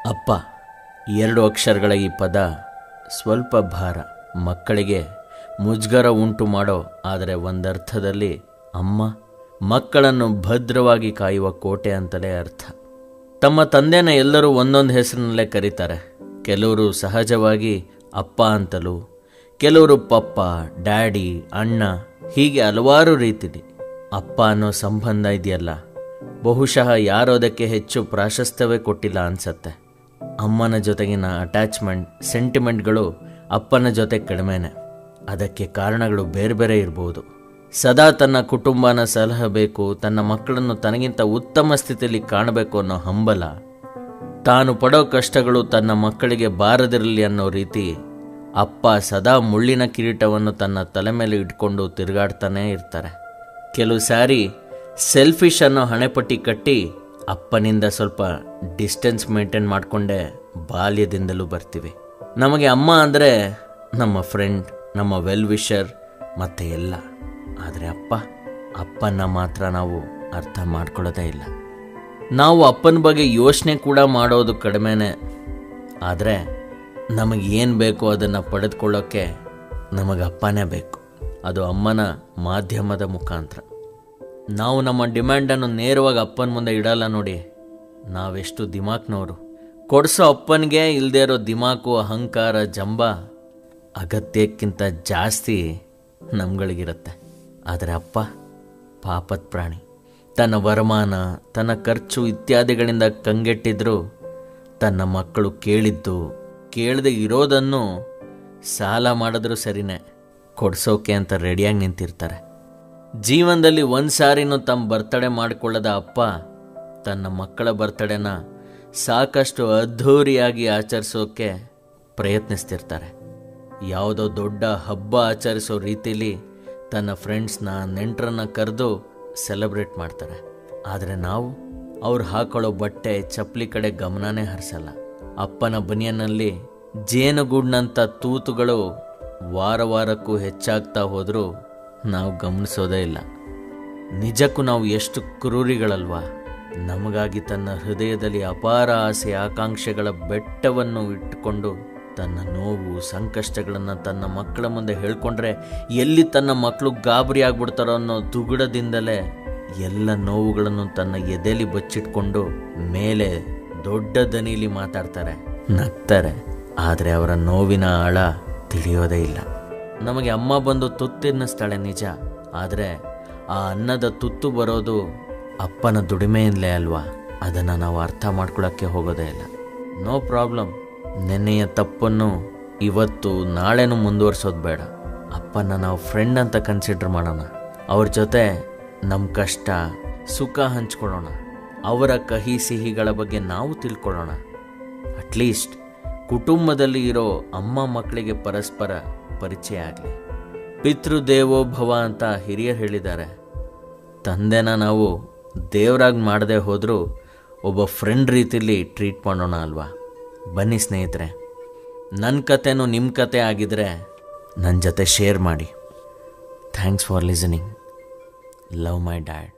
ಅಪ್ಪ ಎರಡು ಅಕ್ಷರಗಳ ಈ ಪದ ಸ್ವಲ್ಪ ಭಾರ, ಮಕ್ಕಳಿಗೆ ಮುಜುಗರ ಉಂಟು ಮಾಡೋ, ಆದರೆ ಒಂದರ್ಥದಲ್ಲಿ ಅಮ್ಮ ಮಕ್ಕಳನ್ನು ಭದ್ರವಾಗಿ ಕಾಯುವ ಕೋಟೆ ಅಂತಲೇ ಅರ್ಥ. ತಮ್ಮ ತಂದೆನ ಎಲ್ಲರೂ ಒಂದೊಂದು ಹೆಸರಿನಲ್ಲೇ ಕರೀತಾರೆ. ಕೆಲವರು ಸಹಜವಾಗಿ ಅಪ್ಪ ಅಂತಲೂ, ಕೆಲವರು ಪಪ್ಪ, ಡ್ಯಾಡಿ, ಅಣ್ಣ, ಹೀಗೆ ಹಲವಾರು ರೀತಿಲಿ. ಅಪ್ಪ ಅನ್ನೋ ಸಂಬಂಧ ಇದೆಯಲ್ಲ, ಬಹುಶಃ ಯಾರೂ ಅದಕ್ಕೆ ಹೆಚ್ಚು ಪ್ರಾಶಸ್ತ್ಯವೇ ಕೊಟ್ಟಿಲ್ಲ ಅನ್ಸತ್ತೆ. ಅಮ್ಮನ ಜೊತೆಗಿನ ಅಟ್ಯಾಚ್ಮೆಂಟ್, ಸೆಂಟಿಮೆಂಟ್ಗಳು ಅಪ್ಪನ ಜೊತೆ ಕಡಿಮೆನೆ. ಅದಕ್ಕೆ ಕಾರಣಗಳು ಬೇರೆ ಬೇರೆ ಇರ್ಬೋದು. ಸದಾ ತನ್ನ ಕುಟುಂಬನ ಸಲಹಬೇಕು, ತನ್ನ ಮಕ್ಕಳನ್ನು ತನಗಿಂತ ಉತ್ತಮ ಸ್ಥಿತಿಯಲ್ಲಿ ಕಾಣಬೇಕು ಅನ್ನೋ ಹಂಬಲ, ತಾನು ಪಡೋ ಕಷ್ಟಗಳು ತನ್ನ ಮಕ್ಕಳಿಗೆ ಬಾರದಿರಲಿ ಅನ್ನೋ ರೀತಿ ಅಪ್ಪ ಸದಾ ಮುಳ್ಳಿನ ಕಿರೀಟವನ್ನು ತನ್ನ ತಲೆ ಮೇಲೆ ಇಟ್ಕೊಂಡು ತಿರುಗಾಡ್ತಾನೇ ಇರ್ತಾರೆ. ಕೆಲವು ಸಾರಿ ಸೆಲ್ಫಿಶ್ ಅನ್ನೋ ಹಣೆಪಟ್ಟಿ ಕಟ್ಟಿ ಅಪ್ಪನಿಂದ ಸ್ವಲ್ಪ ಡಿಸ್ಟೆನ್ಸ್ ಮೇಂಟೈನ್ ಮಾಡಿಕೊಂಡೇ ಬಾಲ್ಯದಿಂದಲೂ ಬರ್ತೀವಿ. ನಮಗೆ ಅಮ್ಮ ಅಂದರೆ ನಮ್ಮ ಫ್ರೆಂಡ್, ನಮ್ಮ ವೆಲ್ ವಿಷರ್ ಮತ್ತು ಎಲ್ಲ. ಆದರೆ ಅಪ್ಪನ ಮಾತ್ರ ನಾವು ಅರ್ಥ ಮಾಡ್ಕೊಳ್ಳೋದೇ ಇಲ್ಲ. ನಾವು ಅಪ್ಪನ ಬಗ್ಗೆ ಯೋಚನೆ ಕೂಡ ಮಾಡೋದು ಕಡಿಮೆನೇ. ಆದರೆ ನಮಗೇನು ಬೇಕೋ ಅದನ್ನು ಪಡೆದುಕೊಳ್ಳೋಕ್ಕೆ ನಮಗೆ ಅಪ್ಪನೇ ಬೇಕು. ಅದು ಅಮ್ಮನ ಮಾಧ್ಯಮದ ಮುಖಾಂತರ. ನಾವು ನಮ್ಮ ಡಿಮ್ಯಾಂಡನ್ನು ನೇರವಾಗಿ ಅಪ್ಪನ ಮುಂದೆ ಇಡಲ್ಲ ನೋಡಿ. ನಾವೆಷ್ಟು ದಿಮಾಕ್ನವರು. ಕೊಡಿಸೋ ಅಪ್ಪನಿಗೆ ಇಲ್ಲದೆ ಇರೋ ದಿಮಾಕು, ಅಹಂಕಾರ, ಜಂಬ ಅಗತ್ಯಕ್ಕಿಂತ ಜಾಸ್ತಿ ನಮ್ಗಳಿಗಿರುತ್ತೆ. ಆದರೆ ಅಪ್ಪ ಪಾಪದ ಪ್ರಾಣಿ. ತನ್ನ ವರಮಾನ, ತನ್ನ ಖರ್ಚು ಇತ್ಯಾದಿಗಳಿಂದ ಕಂಗೆಟ್ಟಿದ್ರು ತನ್ನ ಮಕ್ಕಳು ಕೇಳಿದ್ದು, ಕೇಳದೆ ಇರೋದನ್ನು ಸಾಲ ಮಾಡಿದ್ರೂ ಸರಿನೇ ಕೊಡಿಸೋಕೆ ಅಂತ ರೆಡಿಯಾಗಿ ನಿಂತಿರ್ತಾರೆ. ಜೀವನದಲ್ಲಿ ಒಂದು ಸಾರಿನೂ ತಮ್ಮ ಬರ್ತಡೇ ಮಾಡಿಕೊಳ್ಳದ ಅಪ್ಪ ತನ್ನ ಮಕ್ಕಳ ಬರ್ತಡೇನ ಸಾಕಷ್ಟು ಅದ್ಧೂರಿಯಾಗಿ ಆಚರಿಸೋಕೆ ಪ್ರಯತ್ನಿಸ್ತಿರ್ತಾರೆ. ಯಾವುದೋ ದೊಡ್ಡ ಹಬ್ಬ ಆಚರಿಸೋ ರೀತಿಲಿ ತನ್ನ ಫ್ರೆಂಡ್ಸ್ನ, ನೆಂಟರನ್ನ ಕರೆದು ಸೆಲೆಬ್ರೇಟ್ ಮಾಡ್ತಾರೆ. ಆದರೆ ನಾವು ಅವ್ರು ಹಾಕೊಳ್ಳೋ ಬಟ್ಟೆ, ಚಪ್ಪಲಿ ಕಡೆ ಗಮನನೇ ಹರಿಸಲ್ಲ. ಅಪ್ಪನ ಬನಿಯನ್ನಲ್ಲಿ ಜೇನುಗೂಡಿನಂಥ ತೂತುಗಳು ವಾರಕ್ಕೂ ಹೆಚ್ಚಾಗ್ತಾ ಹೋದರೂ ನಾವು ಗಮನಿಸೋದೇ ಇಲ್ಲ. ನಿಜಕ್ಕೂ ನಾವು ಎಷ್ಟು ಕ್ರೂರಿಗಳಲ್ವಾ. ನಮಗಾಗಿ ತನ್ನ ಹೃದಯದಲ್ಲಿ ಅಪಾರ ಆಸೆ, ಆಕಾಂಕ್ಷೆಗಳ ಬೆಟ್ಟವನ್ನು ಇಟ್ಟುಕೊಂಡು ತನ್ನ ನೋವು, ಸಂಕಷ್ಟಗಳನ್ನು ತನ್ನ ಮಕ್ಕಳ ಮುಂದೆ ಹೇಳ್ಕೊಂಡ್ರೆ ಎಲ್ಲಿ ತನ್ನ ಮಕ್ಕಳು ಗಾಬರಿ ಆಗ್ಬಿಡ್ತಾರೋ ಅನ್ನೋ ದುಗುಡದಿಂದಲೇ ಎಲ್ಲ ನೋವುಗಳನ್ನು ತನ್ನ ಎದೆಲಿ ಬಚ್ಚಿಟ್ಕೊಂಡು ಮೇಲೆ ದೊಡ್ಡ ದನಿಲಿ ಮಾತಾಡ್ತಾರೆ, ನಗ್ತಾರೆ. ಆದರೆ ಅವರ ನೋವಿನ ಆಳ ತಿಳಿಯೋದೇ ಇಲ್ಲ. ನಮಗೆ ಅಮ್ಮ ಬಂದು ತುತ್ತಿನ್ನಿಸ್ತಾಳೆ ನಿಜ. ಆದರೆ ಆ ಅನ್ನದ ತುತ್ತು ಬರೋದು ಅಪ್ಪನ ದುಡಿಮೆಯಿಂದಲೇ ಅಲ್ವಾ. ಅದನ್ನು ನಾವು ಅರ್ಥ ಮಾಡ್ಕೊಳ್ಳೋಕ್ಕೆ ಹೋಗೋದೇ ಇಲ್ಲ. No problem. ನೆನ್ನೆಯ ತಪ್ಪನ್ನು ಇವತ್ತು ನಾಳೆನೂ ಮುಂದುವರ್ಸೋದು ಬೇಡ. ಅಪ್ಪನ ನಾವು ಫ್ರೆಂಡ್ ಅಂತ ಕನ್ಸಿಡರ್ ಮಾಡೋಣ. ಅವ್ರ ಜೊತೆ ನಮ್ಮ ಕಷ್ಟ ಸುಖ ಹಂಚ್ಕೊಳ್ಳೋಣ. ಅವರ ಕಹಿ ಸಿಹಿಗಳ ಬಗ್ಗೆ ನಾವು ತಿಳ್ಕೊಳ್ಳೋಣ. ಅಟ್ಲೀಸ್ಟ್ ಕುಟುಂಬದಲ್ಲಿ ಇರೋ ಅಮ್ಮ ಮಕ್ಕಳಿಗೆ ಪರಸ್ಪರ ಪರಿಚಯ ಆಗಲಿ. ಪಿತೃದೇವೋಭವ ಅಂತ ಹಿರಿಯರು ಹೇಳಿದ್ದಾರೆ. ತಂದೆನ ನಾವು ದೇವರಾಗಿ ಮಾಡದೆ ಹೋದರೂ ಒಬ್ಬ ಫ್ರೆಂಡ್ ರೀತಿಲಿ ಟ್ರೀಟ್ ಮಾಡೋಣ ಅಲ್ವಾ. ಬನ್ನಿ ಸ್ನೇಹಿತರೆ, ನನ್ನ ಕತೆನೂ ನಿಮ್ಮ ಕತೆ ಆಗಿದ್ರೆ ನನ್ನ ಜೊತೆ ಶೇರ್ ಮಾಡಿ. Thanks for listening. Love my dad.